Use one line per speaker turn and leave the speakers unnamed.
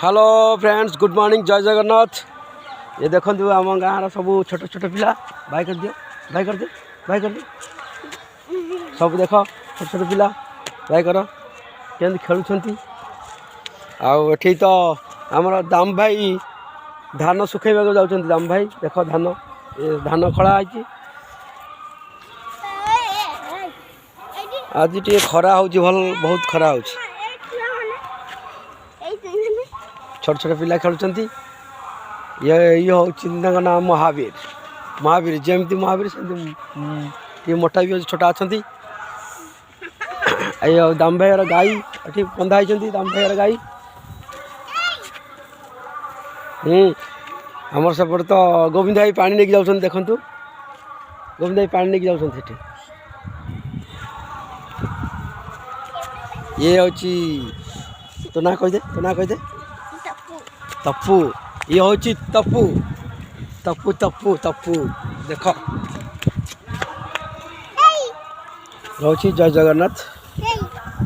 Hello friends good morning जय जगन्नाथ। ये देखो आम गाँव सब छोट छोट पिला भाई कर दियो भाई कर दियो भाई कर दियो सब देख छोट छोट पिला भाई कर केमती खेलुंट आठी तो आमर दाम भाई धान सुखेबा जाऊँ दाम भाई देख धान धान खड़ा है आज टे खरा हो बहुत खरा हो छोट छोट पिला खेलुंट ये हूँ ना महावीर महावीर जमती महावीर से मोटा भी छोटा अच्छा दाम भाई गाई ये बंधा होती दाम भाई गाई आमर सेपटे तो गोविंद भाई पानी नहीं जाऊँ देखु गोविंद भाई पानी नहीं जाऊँ ये हूँ तो ना कहीदे तप्पू ये हूँ तप्पू तप्पू तप्पू तप्पू देख रही जय जगन्नाथ।